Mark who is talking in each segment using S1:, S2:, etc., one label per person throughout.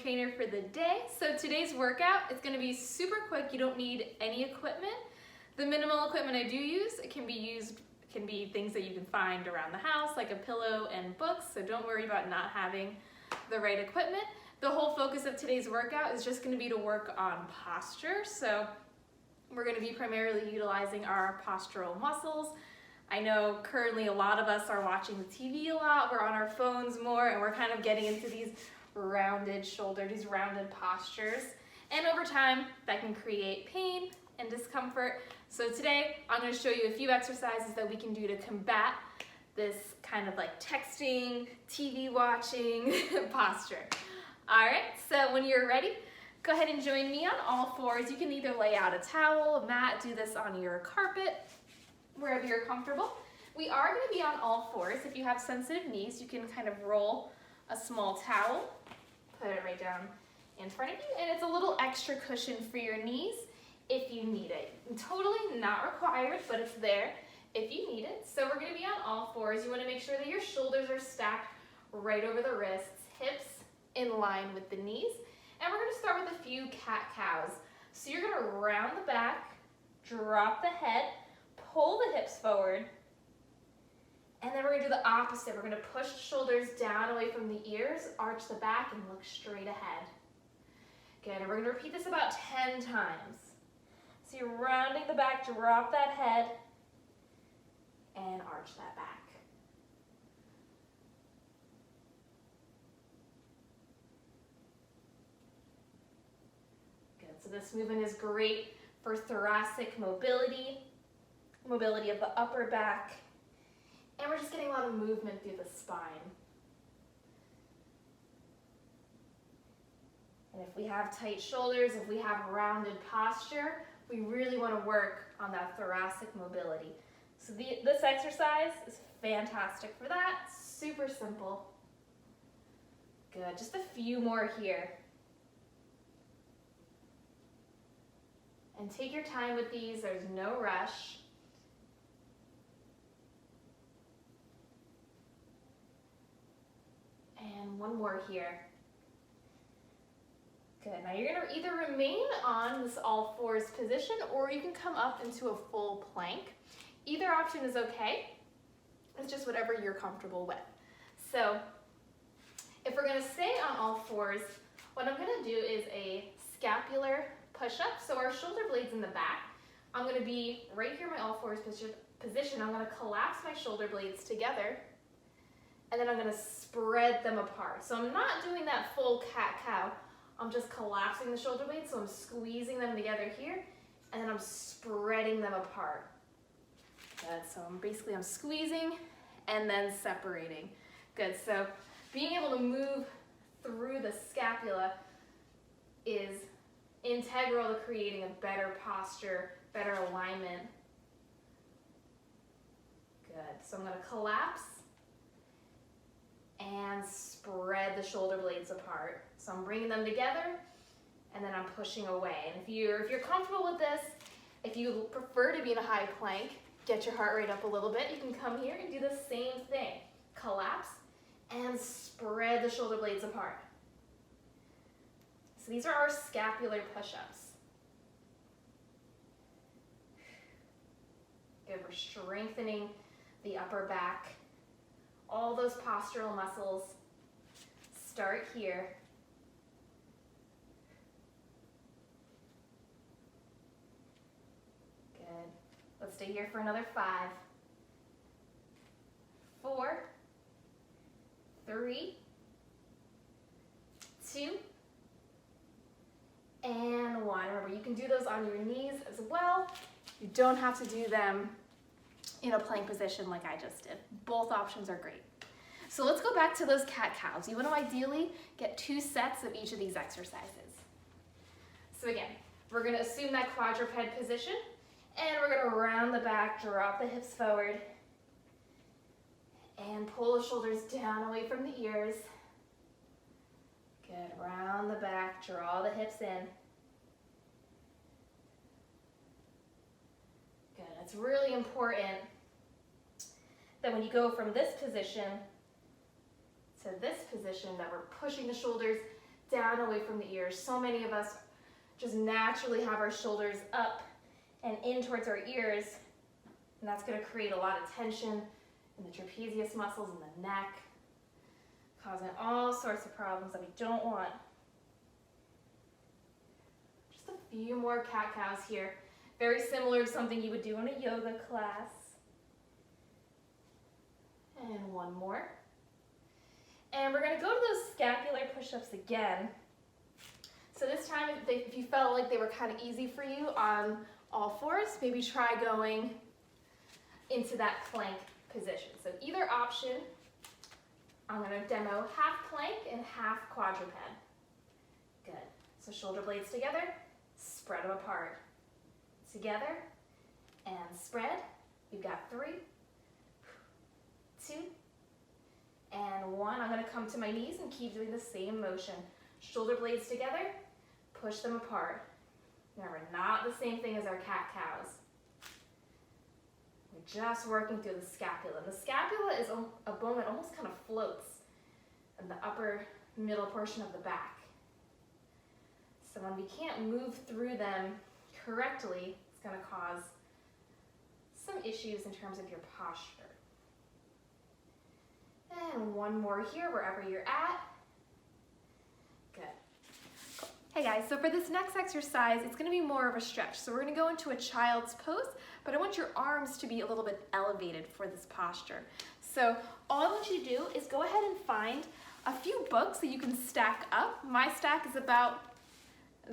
S1: trainer for the day. So today's workout is going to be super quick. You don't need any equipment. The minimal equipment I do use, it can be things that you can find around the house, like a pillow and books, so don't worry about not having the right equipment. The whole focus of today's workout is just going to be to work on posture. So we're going to be primarily utilizing our postural muscles. I know currently a lot of us are watching the TV a lot, we're on our phones more, and we're kind of getting into these rounded shoulders, these rounded postures. And over time, that can create pain and discomfort. So today, I'm going to show you a few exercises that we can do to combat this kind of like texting, TV watching posture. All right, so when you're ready, go ahead and join me on all fours. You can either lay out a towel, a mat, do this on your carpet, wherever you're comfortable. We are going to be on all fours. If you have sensitive knees, you can kind of roll a small towel, put it right down in front of you, and it's a little extra cushion for your knees if you need it. Totally not required, but it's there if you need it. So we're going to be on all fours. You want to make sure that your shoulders are stacked right over the wrists, hips in line with the knees. And we're going to start with a few cat-cows. So you're going to round the back, drop the head, pull the hips forward, and then we're going to do the opposite. We're going to push the shoulders down away from the ears, arch the back, and look straight ahead. Good, and we're going to repeat this about 10 times. So you're rounding the back, drop that head, and arch that back. Good, so this movement is great for thoracic mobility, mobility of the upper back, and we're just getting a lot of movement through the spine. And if we have tight shoulders, if we have rounded posture, we really want to work on that thoracic mobility. So this exercise is fantastic for that. Super simple. Good, just a few more here. And take your time with these, there's no rush. And one more here. Good, now you're gonna either remain on this all fours position or you can come up into a full plank. Either option is okay. It's just whatever you're comfortable with. So if we're gonna stay on all fours, what I'm gonna do is a scapular push-up. So our shoulder blades in the back. I'm gonna be right here in my all fours position. I'm gonna collapse my shoulder blades together, and then I'm gonna spread them apart. So I'm not doing that full cat-cow. I'm just collapsing the shoulder blades, so I'm squeezing them together here, and then I'm spreading them apart. Good, so I'm squeezing and then separating. Good, so being able to move through the scapula is integral to creating a better posture, better alignment. Good, so I'm gonna collapse and spread the shoulder blades apart. So I'm bringing them together, and then I'm pushing away. And if you're comfortable with this, if you prefer to be in a high plank, get your heart rate up a little bit, you can come here and do the same thing. Collapse and spread the shoulder blades apart. So these are our scapular push-ups. Good, we're strengthening the upper back. All those postural muscles start here. Good. Let's stay here for another 5, 4, 3, 2, and 1. Remember, you can do those on your knees as well. You don't have to do them in a plank position like I just did. Both options are great. So let's go back to those cat-cows. You want to ideally get 2 sets of each of these exercises. So again, we're going to assume that quadruped position, and we're going to round the back, drop the hips forward, and pull the shoulders down away from the ears. Good, round the back, draw the hips in. Good, it's really important that when you go from this position to this position, that we're pushing the shoulders down away from the ears. So many of us just naturally have our shoulders up and in towards our ears, and that's going to create a lot of tension in the trapezius muscles in the neck, causing all sorts of problems that we don't want. Just a few more cat-cows here. Very similar to something you would do in a yoga class. And one more. And we're going to go to those scapular push-ups again. So this time, if you felt like they were kind of easy for you on all fours, maybe try going into that plank position. So either option, I'm going to demo half plank and half quadruped. Good. So shoulder blades together, spread them apart. Together, and spread. You've got 3, 2, and 1. I'm going to come to my knees and keep doing the same motion. Shoulder blades together, push them apart. Remember, not the same thing as our cat-cows. We're just working through the scapula. And the scapula is a bone that almost kind of floats in the upper middle portion of the back. So when we can't move through them correctly, it's going to cause some issues in terms of your posture. And one more here, wherever you're at. Good. Hey guys, so for this next exercise, it's going to be more of a stretch. So we're going to go into a child's pose, but I want your arms to be a little bit elevated for this posture. So all I want you to do is go ahead and find a few books that you can stack up. My stack is about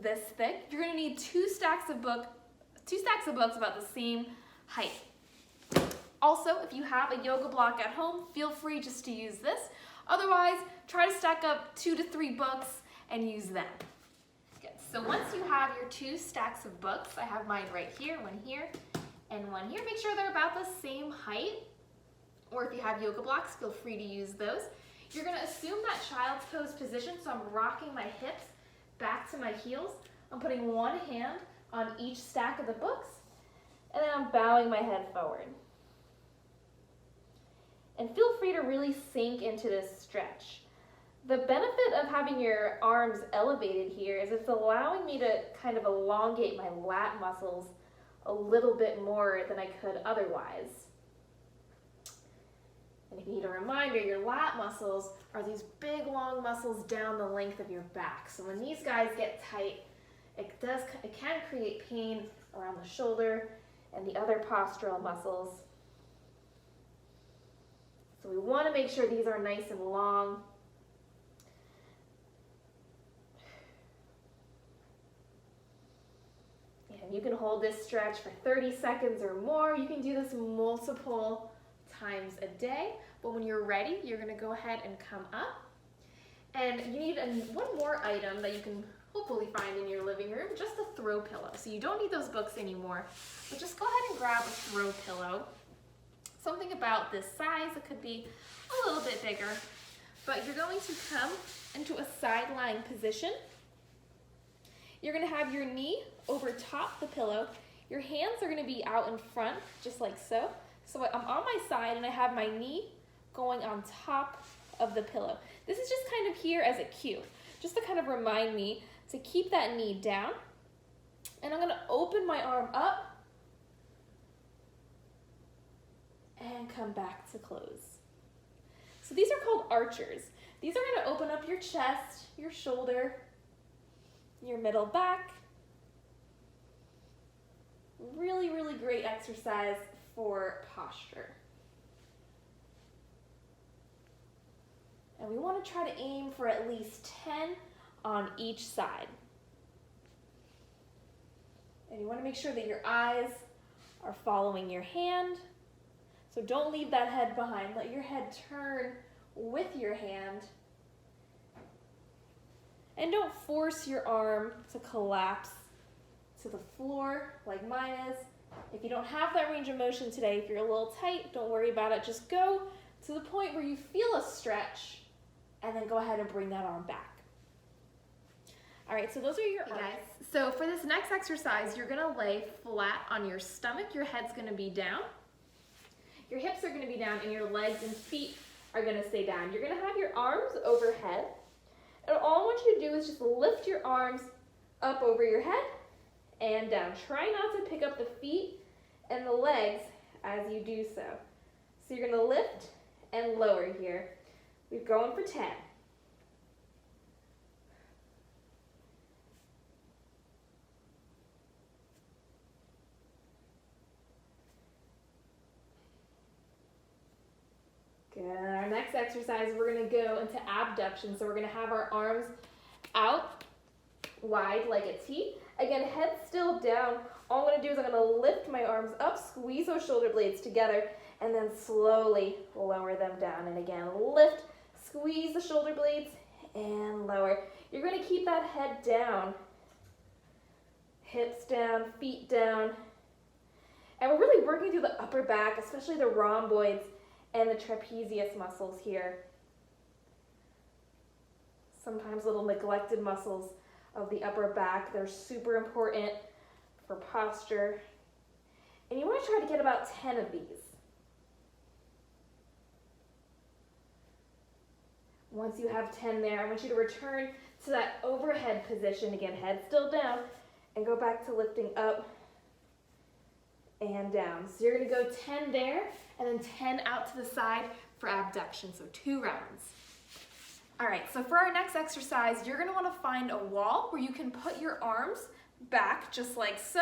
S1: this thick. You're going to need two stacks of books about the same height. Also, if you have a yoga block at home, feel free just to use this. Otherwise, try to stack up 2 to 3 books and use them. Good. So once you have your 2 stacks of books, I have mine right here, one here, and one here. Make sure they're about the same height. Or if you have yoga blocks, feel free to use those. You're going to assume that child's pose position, so I'm rocking my hips back to my heels. I'm putting one hand on each stack of the books, and then I'm bowing my head forward. And feel free to really sink into this stretch. The benefit of having your arms elevated here is it's allowing me to kind of elongate my lat muscles a little bit more than I could otherwise. And if you need a reminder, your lat muscles are these big long muscles down the length of your back. So when these guys get tight, it can create pain around the shoulder and the other postural muscles. So we want to make sure these are nice and long. And you can hold this stretch for 30 seconds or more. You can do this multiple times a day, but when you're ready, you're going to go ahead and come up. And you need one more item that you can hopefully find in your living room, just a throw pillow. So you don't need those books anymore, but just go ahead and grab a throw pillow. Something about this size, it could be a little bit bigger, but you're going to come into a side lying position. You're going to have your knee over top the pillow. Your hands are going to be out in front, just like so. So I'm on my side and I have my knee going on top of the pillow. This is just kind of here as a cue, just to kind of remind me to keep that knee down. And I'm going to open my arm up and come back to close. So these are called archers. These are going to open up your chest, your shoulder, your middle back. Really, really great exercise for posture. And we want to try to aim for at least 10 on each side. And you want to make sure that your eyes are following your hand. So don't leave that head behind. Let your head turn with your hand. And don't force your arm to collapse to the floor like mine is. If you don't have that range of motion today, if you're a little tight, don't worry about it. Just go to the point where you feel a stretch and then go ahead and bring that arm back. All right, so those are your arms. Guys, so for this next exercise, you're gonna lay flat on your stomach. Your head's gonna be down. Your hips are gonna be down and your legs and feet are gonna stay down. You're gonna have your arms overhead And all I want you to do is just lift your arms up over your head and down. Try not to pick up the feet and the legs as you do so. So you're going to lift and lower here. We're going for 10. Good. Our next exercise, we're going to go into abduction. So we're going to have our arms out wide like a T. Again, head still down. All I'm going to do is I'm going to lift my arms up, squeeze those shoulder blades together, and then slowly lower them down. And again, lift, squeeze the shoulder blades, and lower. You're going to keep that head down, hips down, feet down. And we're really working through the upper back, especially the rhomboids and the trapezius muscles here. Sometimes little neglected muscles of the upper back. They're super important for posture. And you want to try to get about 10 of these. Once you have 10 there, I want you to return to that overhead position. Again, head still down, and go back to lifting up and down. So you're going to go 10 there, and then 10 out to the side for abduction, so 2 rounds. All right, so for our next exercise, you're going to want to find a wall where you can put your arms back just like so,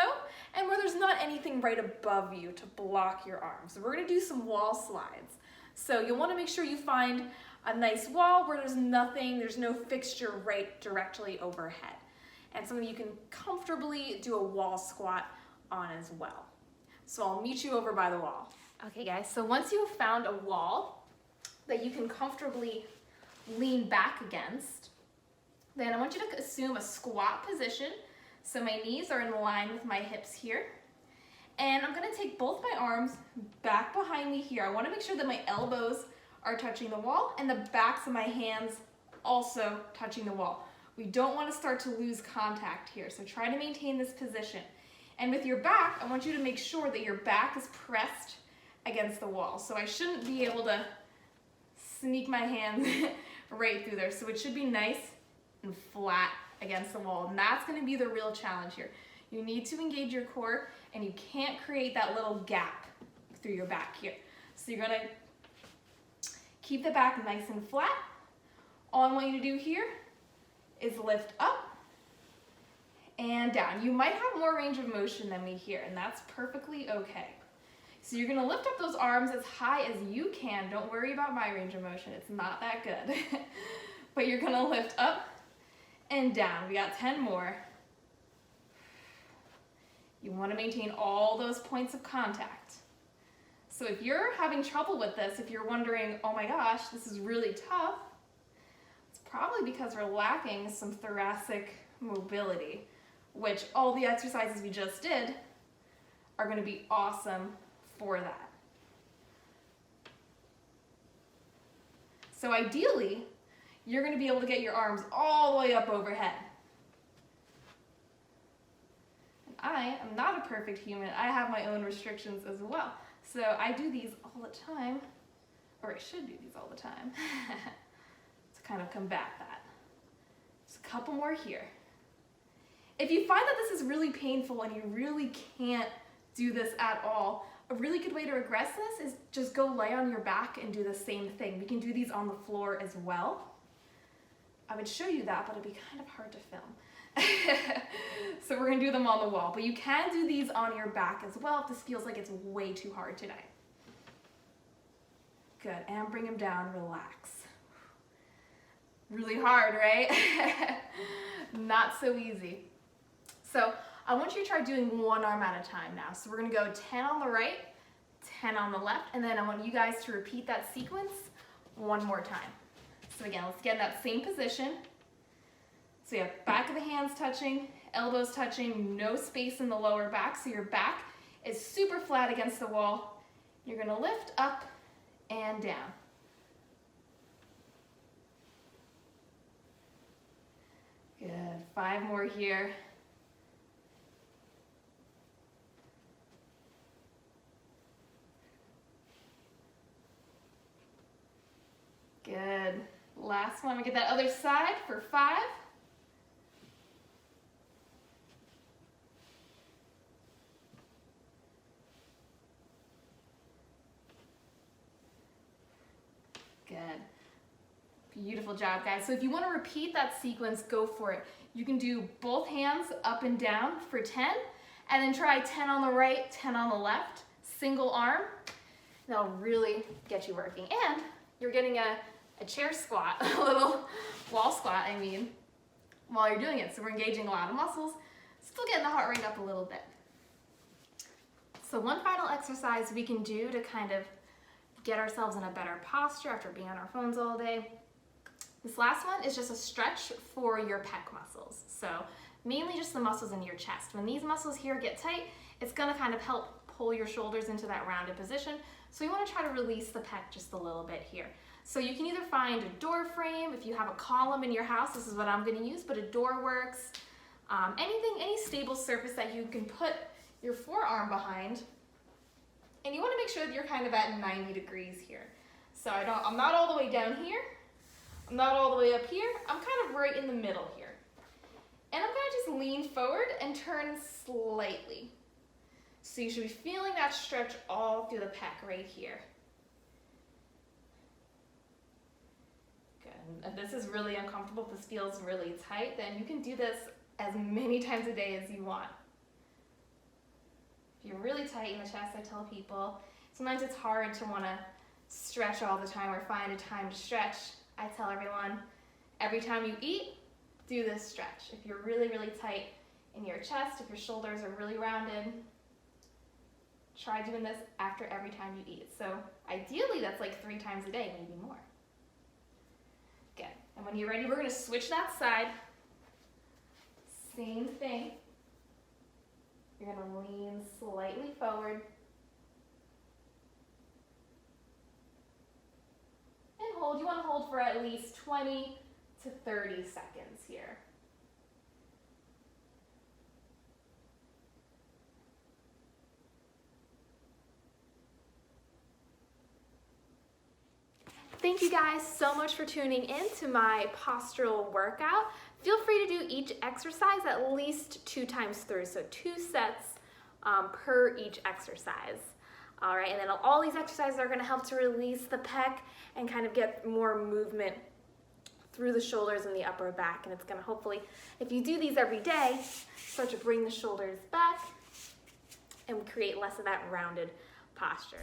S1: and where there's not anything right above you to block your arms. So we're going to do some wall slides. So you'll want to make sure you find a nice wall where there's nothing, there's no fixture right directly overhead. And something you can comfortably do a wall squat on as well. So I'll meet you over by the wall. Okay guys, so once you have found a wall that you can comfortably lean back against, then I want you to assume a squat position. So my knees are in line with my hips here. And I'm gonna take both my arms back behind me here. I wanna make sure that my elbows are touching the wall and the backs of my hands also touching the wall. We don't wanna start to lose contact here, so try to maintain this position. And with your back, I want you to make sure that your back is pressed against the wall. So I shouldn't be able to sneak my hands right through there. So it should be nice and flat against the wall. And that's gonna be the real challenge here. You need to engage your core, and you can't create that little gap through your back here. So you're gonna keep the back nice and flat. All I want you to do here is lift up and down. You might have more range of motion than me here, and that's perfectly okay. So you're gonna lift up those arms as high as you can. Don't worry about my range of motion, it's not that good. But you're gonna lift up and down. We got 10 more. You wanna maintain all those points of contact. So if you're having trouble with this, if you're wondering, oh my gosh, this is really tough, it's probably because we're lacking some thoracic mobility, which all the exercises we just did are going to be awesome for that. So ideally, you're going to be able to get your arms all the way up overhead. And I am not a perfect human. I have my own restrictions as well. So I do these all the time, or I should do these all the time, to kind of combat that. Just a couple more here. If you find that this is really painful and you really can't do this at all, a really good way to regress this is just go lay on your back and do the same thing. We can do these on the floor as well. I would show you that, but it'd be kind of hard to film. So we're gonna do them on the wall, but you can do these on your back as well if this feels like it's way too hard today. Good, and bring them down, relax. Really hard, right? Not so easy. So I want you to try doing one arm at a time now. So we're gonna go 10 on the right, 10 on the left, and then I want you guys to repeat that sequence one more time. So again, let's get in that same position. So you have back of the hands touching, elbows touching, no space in the lower back, so your back is super flat against the wall. You're gonna lift up and down. Good, 5 more here. Good, last last one. We get that other side for 5. Good. Beautiful job, guys. So if you want to repeat that sequence, go for it. You can do both hands up and down for 10, and then try 10 on the right, 10 on the left, single arm. That'll really get you working. And you're getting a chair squat, a little wall squat, I mean, while you're doing it. So we're engaging a lot of muscles, still getting the heart rate up a little bit. So one final exercise we can do to kind of get ourselves in a better posture after being on our phones all day. This last one is just a stretch for your pec muscles. So mainly just the muscles in your chest. When these muscles here get tight, it's gonna kind of help pull your shoulders into that rounded position. So you wanna try to release the pec just a little bit here. So you can either find a door frame, if you have a column in your house, this is what I'm gonna use, but a door works. Any stable surface that you can put your forearm behind. And you wanna make sure that you're kind of at 90 degrees here. So I'm not all the way down here, I'm not all the way up here, I'm kind of right in the middle here. And I'm gonna just lean forward and turn slightly. So you should be feeling that stretch all through the pec right here. Good. If this is really uncomfortable, if this feels really tight, then you can do this as many times a day as you want. If you're really tight in the chest, I tell people, sometimes it's hard to want to stretch all the time or find a time to stretch. I tell everyone, every time you eat, do this stretch. If you're really, really tight in your chest, if your shoulders are really rounded, try doing this after every time you eat. So ideally, that's like 3 times a day, maybe more. Good. And when you're ready, we're going to switch that side. Same thing. You're going to lean slightly forward. And hold. You want to hold for at least 20 to 30 seconds here. Thank you guys so much for tuning in to my postural workout. Feel free to do each exercise at least 2 times through, so 2 sets per each exercise. All right, and then all these exercises are gonna help to release the pec and kind of get more movement through the shoulders and the upper back, and it's gonna hopefully, if you do these every day, start to bring the shoulders back and create less of that rounded posture.